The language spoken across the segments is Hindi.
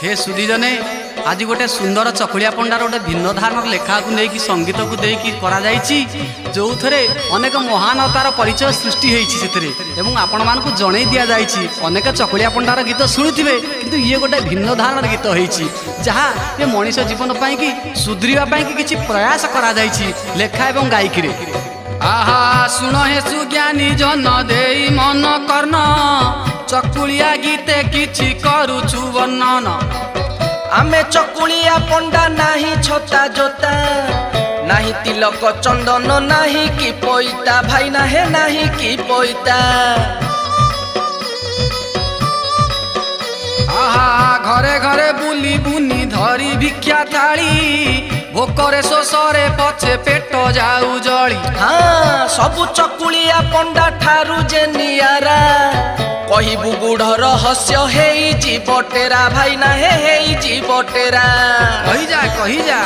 हे सुधीजने आज गोटे सुंदर चकुलिया पंडार गोटे भिन्न धारण लेखा को लेकिन संगीत को देकी करा जायछि जो थरे अनेक महानतार परिचय सृष्टि होती आपण मानक जणै दिया जायछि अनेक चकुलिया पंडार गीत शुणुथिबे किंतु ये गोटे भिन्न धारण गीत होईछि जहाँ ये मनीष जीवन पाई कि सुधरिया पाई कि किछि प्रयास करा जायछि लेखा एवं गायकी रे। आहा सुन हे सुज्ञानी जन देई मन कर्ण चकुलिया गीते किछि करूछु वर्णन आमे चकुलिया पंडा नाही छता जोता नाही तिलक चंदन नाही कि पैता भाई ना हे नाही कि पैता। आहा घरे घरे बुली बुनी धरी भिक्षा थाली भोकरे शोषरे पछे पेट जाऊ जली। हाँ सबु चकुलिया पंडा ठारू जे नियारा कहिबु गुढ़ रहस्य हेई जीवटेरा भाई ना हेई जीवटेरा कही जा कही जा।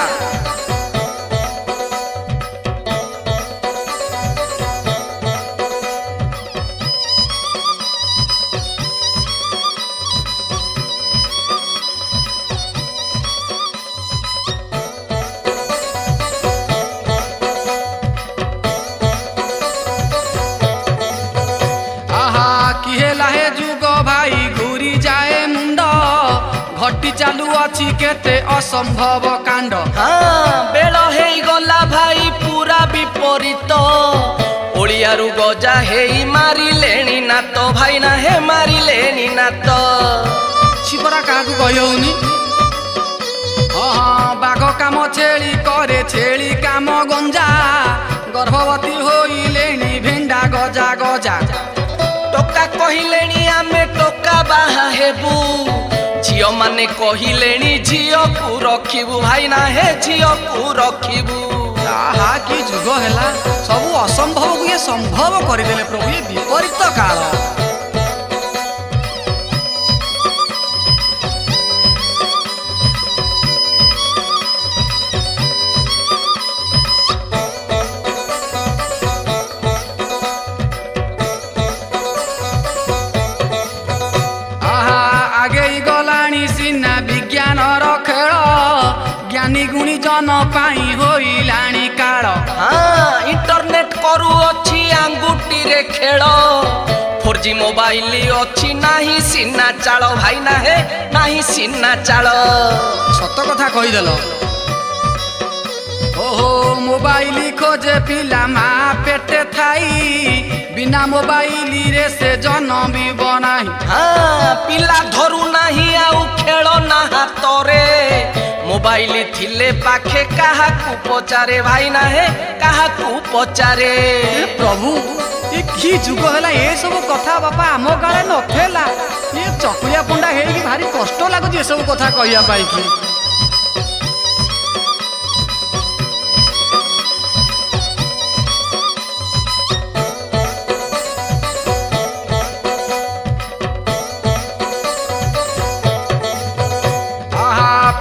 घटी चालू अच्छी केते असंभव कांड। हाँ बेल हेई गला भाई पूरा विपरीत ओलियारू गजा हेई मारी लेनी ना तो भाई ना हे मारी लेनी ना तो छिपरा का कही होनी। हाँ बाघ काम छेली करे छेली काम गंजा गर्भवती होई लेनी भेंडा गजा गजा टोका कहिलेनी आमे टोका बाहा हेबू झियो माने कहिलेनी झियो को रखिबू भाई ना हे झियो को रखिबू। आहा कि जुग हैला सब असंभव को ये संभव करदेले प्रभु ये विपरीत काल। ज्ञानी गुणी जन पाई होइलाणी काल। हाँ इंटरनेट करू अच्छी आंगुठी रे खेल 4G मोबाइल अच्छी नाही सीना चाल भाई ना हे नाही सीना चाल। सत कथा कहीदेल। ओहो मोबाइल खोजे पिला माँ पेटे थाई बिना मोबाइल रे से जन्म भी बनाई। हाँ पिला धरू नाही आउ खेल ना हाथ रे मोबाइल थिले पाखे कहा को पचारे भाई ना हे कहा को पचारे। प्रभु ये की जुग हैला ये सब कथा बापा आम काले नथेला ये चकुलिया पंडा हेई कि भारी कष्ट लागुची ये सब कथा कहिया पाई कि।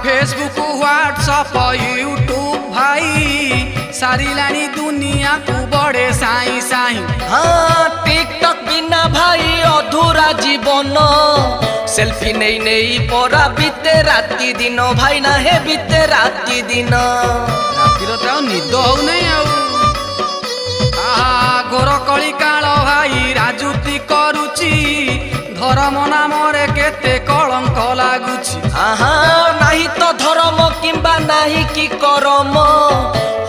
फेसबुक व्हाट्सअप यूट्यूब भाई सारी लानी दुनिया को बड़े साई साई। हाँ टिकटक बिना भाई अधूरा जीवन सेल्फी नहीं नहीं परा बीते राति दिन भाई ना हे बीते राति दिन रातिर तो निद हो नहीं आहा गोर कली काल भाई राजुती करुची धर्म नाम रे केते कलंक लागुची। आहा नाही तो धर्म किंबा नाही कि करम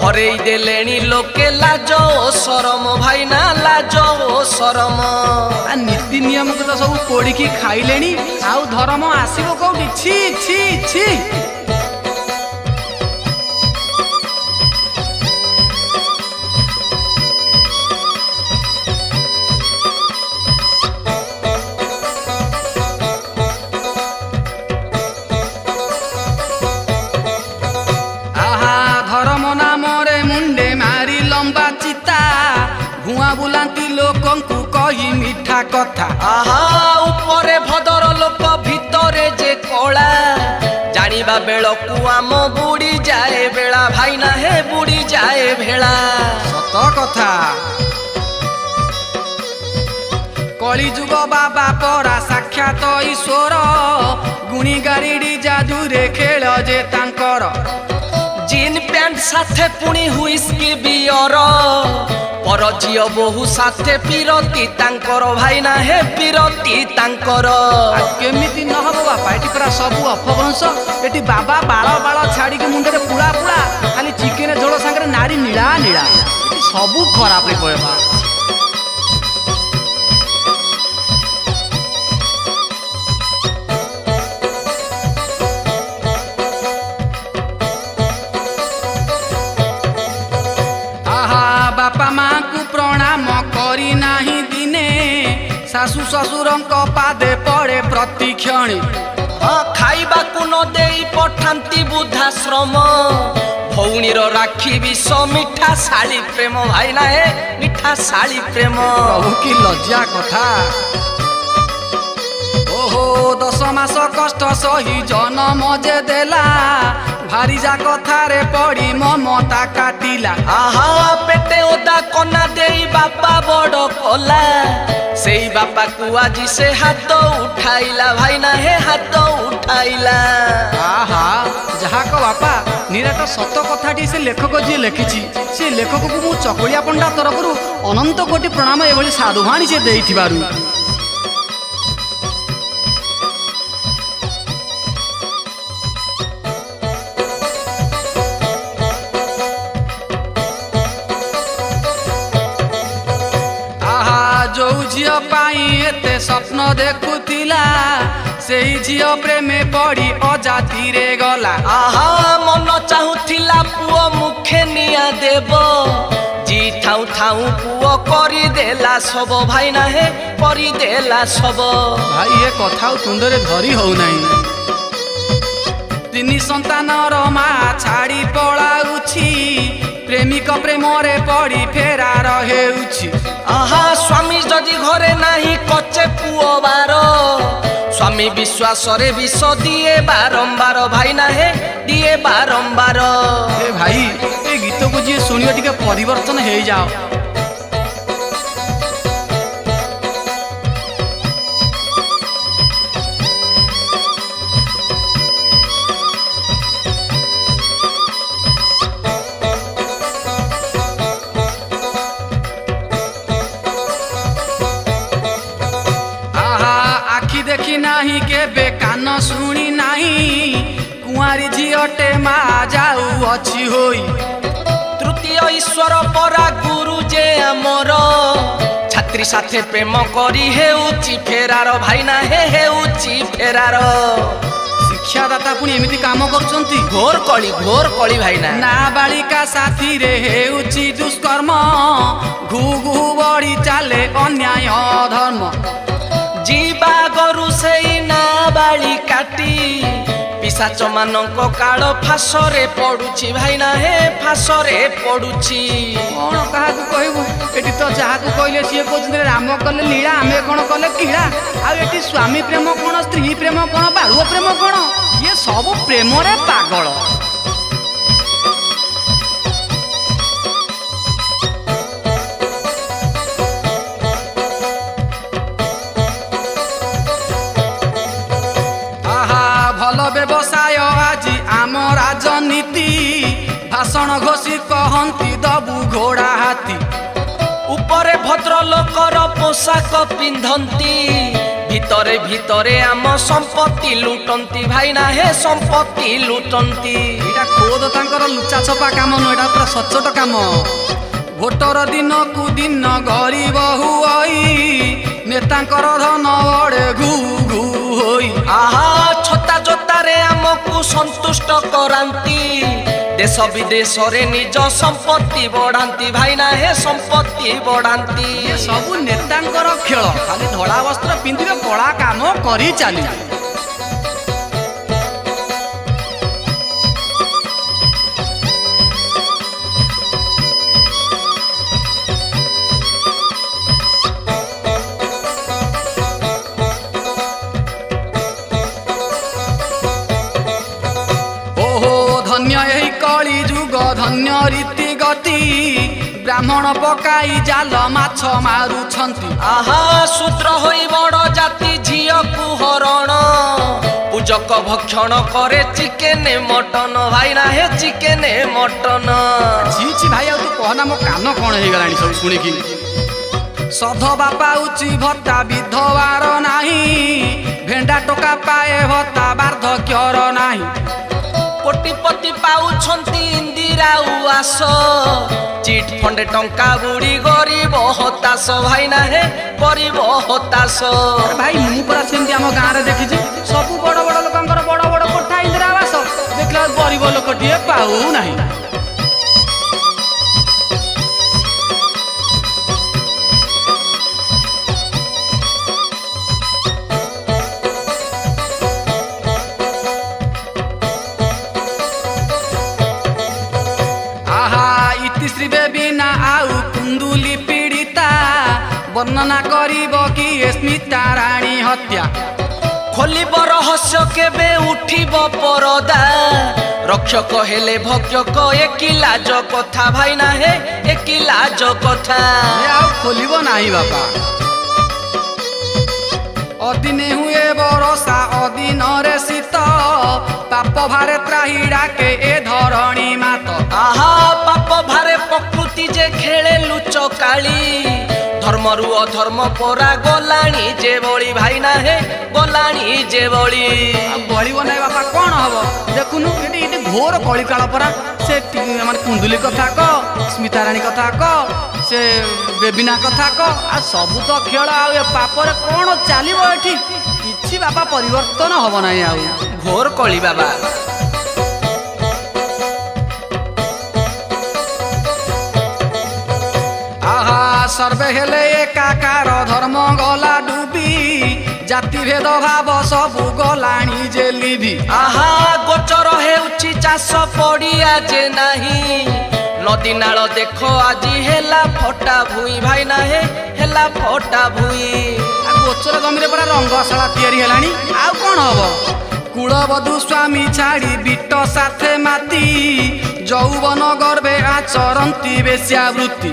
हरेई देलेनी लोके लाज ओ शरम भाई ना लाज ओ शरम। नीति नियम को तो सब पोड़ी की खाइलेनी आउ धर्म आसीबो कोठी छी छी छी। बुलांती लोकं को कही मीठा कथा। आहा ऊपरे भदर लोक भितरे जे कला जानिबा बेलकु आम बुड़ी जाए बेला भाई ना हे बुड़ी जाए भेला। सत कथा कली जुग बाबा परा साक्षात ईश्वर गुणी गारिडी जादू रे खेल जे तांकर जीन पैंट साथे पुणी हुइस्की बियर पर झियो बहु साथे पिरती तांकर भाई ना हे पिरती तांकर केमिति न हबो बापा एटी पूरा सब अपभ्रंश एटी बाबा बाळ बाळ छाड़ी के मुंडे पुड़ा पुड़ा खाली चिकेन झोल संगे नारी नीला नीला सब खराब रे कहबा बापा माँ को प्रणाम करी नाही दिने शाशु ससुर पादे पड़े प्रतिक्षण खाइबा को न देई पठांती बुद्धाश्रम भौणीर राखी विष मिठा शाली प्रेम भाई ना हे मिठा शाली प्रेम प्रभु की लज्जा कथा ओहो 10 मास कष्ट सही जन्म जे देला भारी जा कथारे पड़ी ममता काटिला आहा पेटे ओदा कना देई बापा बड़ कला सेई बापा को आज से हाथ उठाइला भाई ना हे हाथ उठाइला आहा जहा को बापा निराट सत कथाटी से लेखक जी लिखिछि से लेखक को मु चकुलिया पंडा तरफरु अनंत कोटि प्रणाम एभली साधुवाणी से देइथिबारु जो झियो पाई एते स्वप्न देखुतिला सेई झियो प्रेमे पड़ी अजाति रे गला आहा मन चाहुथिला पुओ मुखे निया देव जी ठाऊ ठाऊ पुओ करी देला सब भाई ना हे करी देला सब भाई ये कथा तुंदरे धरी हो नाही तिनी संतानर मा छाड़ी पळाउछि प्रेमिक प्रेमरे पड़ी फेरा रहेउछि आहा स्वामी जदि घरे नाही कचे पुओ बार स्वामी विश्वास रे विष दिए बारंबार भाई ना हे दिए बारंबार ए भाई ए गीत को जी सुनियो टिके परिवर्तन हे जाओ देखी नाही के बेकान शुणी नाही कुआरी झियोटे मा जाऊ अछि होई तृतीय ईश्वर परा गुरु जे आमर छात्री साथे प्रेम करी हेउची फेरार भाई ना हेउची फेरार शिक्षादाता पुणी एमिति काम करचंती घोर कली भाई ना नाबालिका साथी रे हेउची दुष्कर्म घु घु बड़ी चाले अन्याय धर्म जीवा गरु से नाबाली काटी पिशाच मानक काल फासरे पड़ुछि भाई ना हे फासरे पड़ुछि कौन कहा कहबू एटी तो जहा को कहले सी कहते राम कले लीला आमे कौन कले कीड़ा आ एटी स्वामी प्रेम कौन स्त्री प्रेम कौन बालुआ प्रेम कौन ये सब प्रेम रे पागल व्यवसाय आज आम राजनीति भाषण घोषी कहती दबु घोड़ा हाथी उपरे भद्र लोकर पोशाक पिंधंती भितरे भितरे आम संपत्ति लुटंती भाई ना हे संपत्ति लुटंती एटा खोद तांकर लुचा छपा काम न एटा पूरा सचोट काम भोटर दिन को दिन गरीब हुई नेतांकर धन बड़े घू घू होई आहा छता जोतारे आमको संतुष्ट करांती देश विदेश रे निज संपत्ति बढ़ांती भाई ना हे संपत्ति बढ़ांती ये सब नेतांकर खेल खाली धड़ा वस्त्र पिंधिबे कला काम करी चाली धन्य यही कली जुग धन्य रीति गति ବ୍ରାହ୍ମଣ ପକାଇ ଜାଲ ମାଛ ମାରୁଛନ୍ତି। ଆହା ଶୂଦ୍ର ହୋଇ ବଡ଼ ଜାତି ଝିଅକୁ ହରଣ ପୂଜକ ଭକ୍ଷଣ କରେ ଚିକେନ ମଟନ ଭାଇ ନା ହେ ଚିକେନ ମଟନ। ଛି ଛି ଭାଇ ଆଉ ତୁ କହନା ମୋ କାନ କଣ ହେଇଗଲାଣି ସବୁ ଶୁଣିକି। ସଧବା ପାଉଛି ଭତ୍ତା ବିଧବାର ନାହିଁ ଭେଣ୍ଡା ଟୋକା ପାଏ ଭତ୍ତା ବାର୍ଦ୍ଧକ୍ୟର ନାହିଁ। କୋଟିପତି ପାଉଛନ୍ତି ଇନ୍ଦିରା ଉଆସ ଚିଟ୍ ଫଣ୍ଡେ ଟଙ୍କା ବୁଡ଼ି ଗରିବ ହତାଶ ଭାଇ ନା ହେ ଗରିବ ହତାଶ। ଭାଇ ମୁଁ ପରା ସେମିତି ଆମ ଗାଁରେ ଦେଖିଛି ସବୁ ବଡ଼ ବଡ଼ ଲୋକଙ୍କର ବଡ଼ ବଡ଼ କୋଠା ଇନ୍ଦିରା ଆବାସ ଦେଖିଲା ଗରିବ ଲୋକଟିଏ ପାଉନାହିଁ। ଶ୍ରୀ ବେବିନା ଆଉ କୁନ୍ଦୁଲି ପୀଡ଼ିତା ବର୍ଣ୍ଣନା କରିବ କି ସ୍ମିତା ରାଣୀ ହତ୍ୟା। ଖୋଲିବ ରହସ୍ୟ କେବେ ଉଠିବ ପରଦା ରକ୍ଷକ ହେଲେ ଭକ୍ଷକ ଏକି ଲାଜ କଥା ଭାଇ ନା ହେ ଏକି ଲାଜ କଥା। ଆଉ ଖୋଲିବ ନାହିଁ ବାପା। ଅଦିନେ ହୁଏ ବରଷା ଅଦିନରେ ଶୀତ ପାପ ଭାରେ ତ୍ରାହି ଡାକେ ଏ ଧରଣୀ ମାତ। ଆହା ପାପ ଭାରେ ପ୍ରକୃତି ଯେ ଖେଳେ ଲୁଚ କାଳି ଧର୍ମରୁ ଅଧର୍ମ ପରା ଗଲାଣି ଯେ ବଳି ଭାଇ ନା ହେ ଗଲାଣି ଯେ ବଳି। ବଳିବ ନାହିଁ ବାପା କଣ ହବ ଦେଖୁନୁ ଏଠି ଏଠି ଘୋର କଳିକାଳ ପରା। ସେ ମାନେ କୁନ୍ଦୁଲି କଥା କହ ସ୍ମିତା ରାଣୀ କଥା କହ ସେ ବେବିନା କଥା କହ ଆଉ ସବୁ ତ ଖେଳ ଆଉ ଏ ପାପରେ କଣ ଚାଲିବ ଏଠି କିଛି ବାପା ପରିବର୍ତ୍ତନ ହବ ନାହିଁ ଆଉ ଘୋର କଳି ବାବା। ଆହା ସର୍ବେ ହେଲେ ଏକାକାର ଧର୍ମ ଗଲା ଡୁବି ଜାତି ଭେଦ ଭାବ ସବୁ ଗଲାଣି ଯେ ଲିଭି। ଆହା ଗୋଚର ହେଉଛି ଚାଷ ପଡ଼ିଆ ଯେ ନାହିଁ ନଦୀ ନାଳ ଦେଖ ଆଜି ହେଲା ଫଟା ଭୁଇଁ ଭାଇ ନା ହେ ହେଲା ଫଟା ଭୁଇଁ। ଗୋଚର ଜମିରେ ପରା ରଙ୍ଗଶାଳା ତିଆରି ହେଲାଣି ଆଉ କଣ ହବ। କୁଳବଧୂ ସ୍ୱାମୀ ଛାଡ଼ି ବିଟ ସାଥେ ମାତି ଯୌବନ ଗର୍ଭେ ଆଚରନ୍ତି ବେଶ୍ୟାବୃତ୍ତି।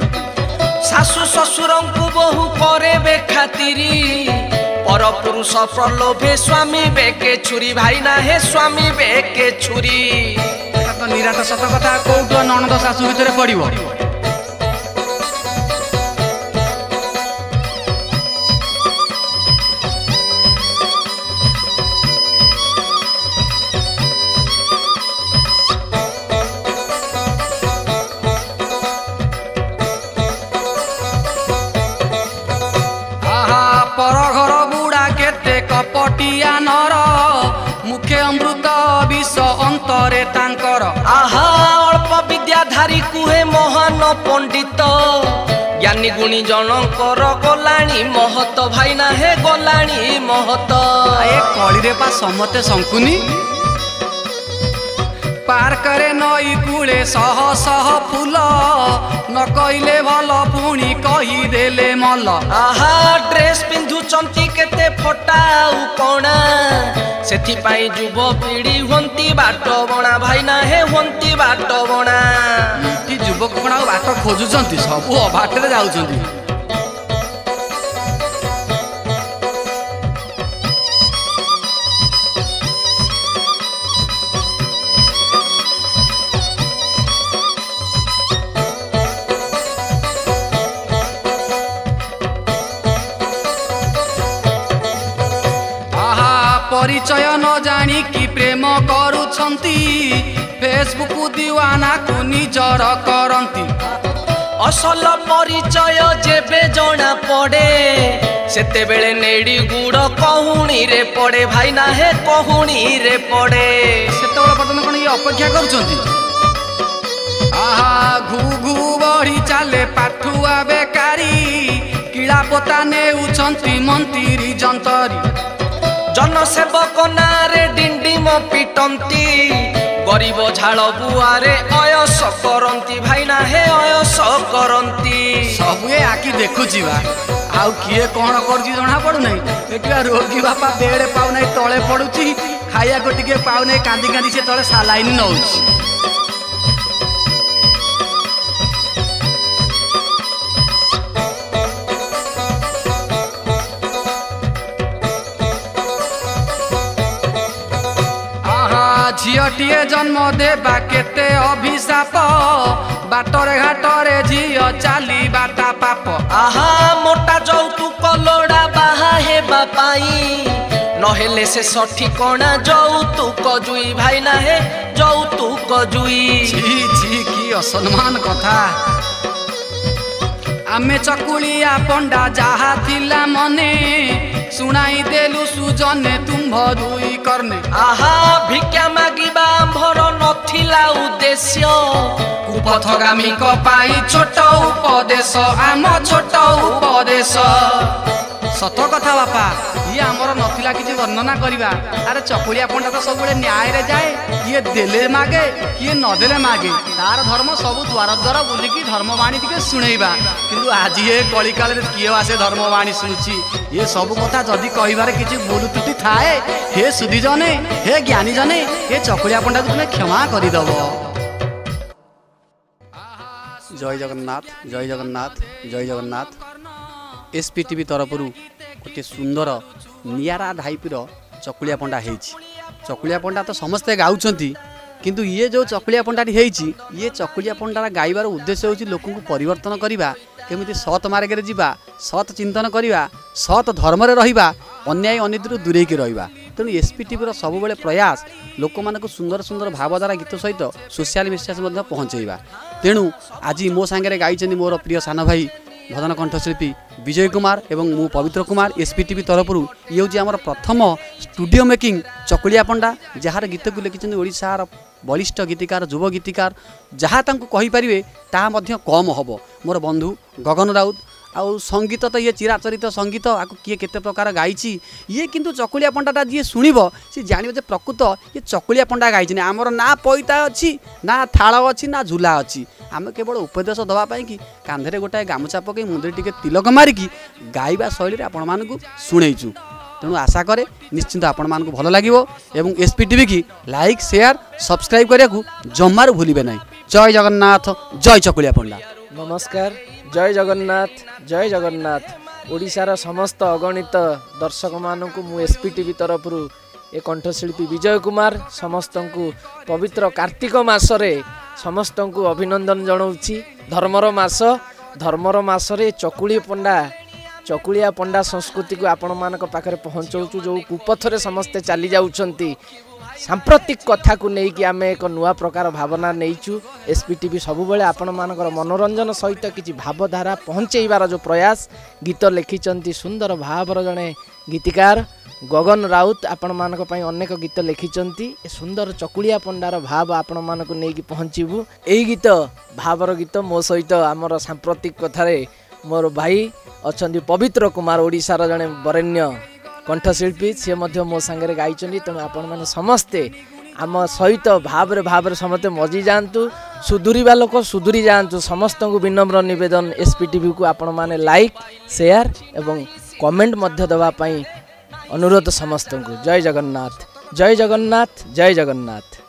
ଶାଶୁ ଶ୍ୱଶୁରଙ୍କୁ ବୋହୂ କରେ ବେଖାତିରି ପରପୁରୁଷ ପ୍ରଲୋଭେ ସ୍ୱାମୀ ବେକେ ଛୁରୀ ଭାଇ ନା ହେ ସ୍ୱାମୀ ବେକେ ଛୁରୀ। ଏଟା ତ ନିରାଟ ସତ କଥା କୋଉଠୁ ନଣନ୍ଦ ଶାଶୁ ଭିତରେ ପଡ଼ିବ। ପରଘର ବୁଢ଼ା କେତେ କପଟିଆ ନର ମୁଖେ ଅମୃତ ବିଷ ଅନ୍ତରେ ତାଙ୍କର। ଆହା ଅଳ୍ପ ବିଦ୍ୟାଧାରୀ କୁହେ ମହାନ ପଣ୍ଡିତ ଜ୍ଞାନୀ ଗୁଣୀ ଜଣଙ୍କର ଗଲାଣି ମହତ ଭାଇ ନା ହେ ଗଲାଣି ମହତ। ଏ କଳିରେ ପା ସମସ୍ତେ ଶଙ୍କୁନି ପାର୍କରେ ନଈ କୂଳେ ଶହ ଶହ ଫୁଲ ନ କହିଲେ ଭଲ ପୁଣି କହିଦେଲେ ମଲ। ଆହା ଡ୍ରେସ୍ ପିନ୍ଧୁଛନ୍ତି କେତେ ଫଟା ଆଉ କଣା ସେଥିପାଇଁ ଯୁବପିଢ଼ି ହୁଅନ୍ତି ବାଟ ବଣା ଭାଇ ନା ହେ ହୁଅନ୍ତି ବାଟ ବଣା। ଏଠି ଯୁବକ କଣ ଆଉ ବାଟ ଖୋଜୁଛନ୍ତି ସବୁ ଅବାଟରେ ଯାଉଛନ୍ତି। ପରିଚୟ ନ ଜାଣିକି ପ୍ରେମ କରୁଛନ୍ତି ଫେସବୁକ୍ ଦିୱାନାକୁ ନିଜର କରନ୍ତି। ଅସଲ ପରିଚୟ ଯେବେ ଜଣା ପଡ଼େ ସେତେବେଳେ ନେଡ଼ି ଗୁଡ଼ କହୁଣୀରେ ପଡ଼େ ଭାଇ ନା ହେ କହୁଣୀରେ ପଡ଼େ। ସେତେବେଳେ ପର୍ଯ୍ୟନ୍ତ କଣ ଇଏ ଅପେକ୍ଷା କରୁଛନ୍ତି। ଆହା ଘୁ ଘୁ ବଢ଼ି ଚାଲେ ପାଠୁଆ ବେକାରୀ କିଳା ପୋତା ନେଉଛନ୍ତି ମନ୍ତ୍ରୀ ଯନ୍ତରୀ। ଜନସେବକ ନାଁରେ ଡିଣ୍ଡିମ ପିଟନ୍ତି ଗରିବ ଝାଳ ବୁଆରେ ଅୟସ କରନ୍ତି ଭାଇ ନା ହେ ଅୟସ କରନ୍ତି। ସବୁ ଏ ଆଖି ଦେଖୁଛି ବା ଆଉ କିଏ କଣ କରୁଛି ଜଣା ପଡୁନାହିଁ। ଏଠି ରୋଗୀ ବାପା ବେଡ୍ ପାଉନାହିଁ ତଳେ ପଡୁଛି ଖାଇବାକୁ ଟିକେ ପାଉନାହିଁ କାନ୍ଦି କାନ୍ଦି ସେ ତଳେ ସାଲାଇନ୍ ନଉଛି। झीटीए जन्म देबा केते अभिशाप बाटरे घाटरे झील चाली बाटा पाप आहा मोटा যৌতুক लोड़ा बाहा हेबा पाई नहेले से सठिकणा যৌতুক जुई भाई ना हे যৌতুক जुई छी छी की असम्मान कथा आमे चकुलिया पंडा जहा थिला मने सुनाई देलु सुजने तुम भरुई करने आहा भिक्षा मागिबा भर नथिला उद्देश्य कुपथगामी को पाई छोट उपदेश आम छोट उपदेश सत कथा बापा ये आमर नथिला किछि वर्णना करिबा अरे चकुलिया पंडा तो सब न्याय रे जाए किए देले मागे किए न देले मागे तार धर्म सब द्वार द्वार बुलिकी धर्मवाणी टिके सुनैबा किंतु आज ये कली काल रे किए आसे धर्मवाणी सुनुची ये सब कथा जदि कहिबारे किछि भूल त्रुटि थाए हे सुधी जने हे ज्ञानी जने हे चकुलिया पंडा को तुमे क्षमा करि दबो। जय जगन्नाथ जय जगन्नाथ जय जगन्नाथ। एसपीटीवी तरफ गोटे सुंदर नियारा टाइपर चकुलिया पंडा होती चकुलिया पंडा तो समस्ते गाँव किंतु ये जो चकुलिया पंडाटी होती ये चकुलिया पंडा गाइबार उद्देश्य होची लोक को परिवर्तन करवा केमिति सत मार्ग रे जीवा सत चिंतन करवा सत धर्म रे रहिबा अन्याय अनिति दूरे की रहिबा तेणु एसपीटीवी सब बेले प्रयास लोक मानक सुंदर सुंदर भावधारा गीत सहित सोशल मेसेज पहुँचेबा तेणु आज मो सांगे गाई मोर प्रिय सान भाई भजन कंठशिल्पी विजय कुमार एवं मु पवित्र कुमार एसपीटीवी तरफ ये हूँ आम प्रथम स्टूडियो मेकिंग चकुलिया पंडा जार गीत को लिखिं ओडिशार बलिष्ठ गीतिकार युव गीतिकार जहाँ कहींपारे ताहा कम हम मोर बंधु गगन राउत आउ संगीत तो ये चिराचरित संगीत आपको किए केते प्रकार गाई ये किंतु चकुलिया पंडाटा जी शुणव सी जान जे प्रकृत ये चकुलिया पंडा गाई आमर ना पैता अच्छी ना थाल अच्छी ना झूला अच्छी आम केवल उपदेश दवापाई कि कांधे गोटाए गामुचा पकई मुंडे टिके तिलक मारिकी गाइबा शैली आपण मानकु शुणेचु तेणु आशा करे निश्चिंत आपण मानकु भल लागिवो एवं एसपीटीवी की लाइक शेयर सब्सक्राइब करिया जमार भूलिबे नहीं। जय जगन्नाथ जय चकुलिया पंडा। नमस्कार जय जगन्नाथ जय जगन्नाथ। ओडिशार समस्त अगणित दर्शक मानक मु एसपीटीवी तरफ ए कंठशिल्पी विजय कुमार समस्त को पवित्र कार्तिक मासरे समस्त को अभिनंदन जनाऊँगी। धर्मर मासरे चकुलिया पंडा संस्कृति को आपण मानक पाखरे पहुँचाऊँ जो कुपथरे समस्ते चली जाउछंती सांप्रतिक कथा को लेकिन आम एक नुआ प्रकार भावना नहींचु। एसपीटीवी सबुबले आपण मानकर मनोरंजन सहित किसी भावधारा पहुँचेबार जो प्रयास गीत लिखिं सुंदर भावर जड़े गीतिकार गगन राउत आपण मानक पई अनेक गीत लिखिं सुंदर चकुलिया पंडार भाव आपण मानक नहीं पहुँचबू। यही गीत भावर गीत मो सहित आमर सांप्रतिक कथार मोर भाई अच्छा पवित्र कुमार ओडिशार जड़े बरेण्य कंठशिल्पी सी मो सांगे गाई तेणु आपण मैंने समस्ते आम सहित भाव समस्ते मजी जातु सुधुरीबा लोक सुधुरी जातु समस्त को विनम्र निवेदन एसपीटीवी को आपण मैंने लाइक शेयर एवं कमेंट मध्य दवापाई अनुरोध समस्त को। जय जगन्नाथ जय जगन्नाथ जय जगन्नाथ।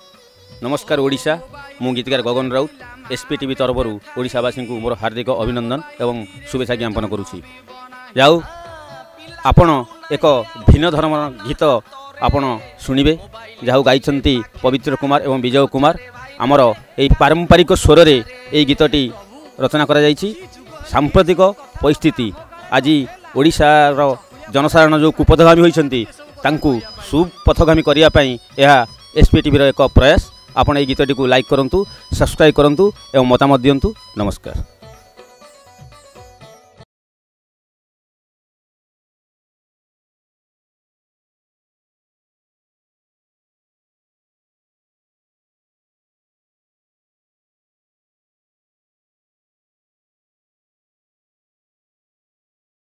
नमस्कार ओडिशा मु गीतकार गगन राउत एसपीटीवी तरफ ओडिशावासी को मोर हार्दिक अभिनंदन एवं शुभेच्छा ज्ञापन करुछि। जाऊ आपण एक भिन्न धर्म गीत आपण शुणिबे जहाँ गाई पवित्र कुमार एवं विजय कुमार आमर यही पारंपरिक स्वर रे यही गीतटी रचना करा जायछि। सांप्रतिक परिस्थिति आज ओडिशार जनसाधारण जो कुपथगामी होइछन्ति तांकु सुपथगामी करिया पई यह एसपीटीवी एक प्रयास। आपण यही गीतटी को लाइक करंतु सब्सक्राइब करंतु एवं मतामत दियंतु। नमस्कार।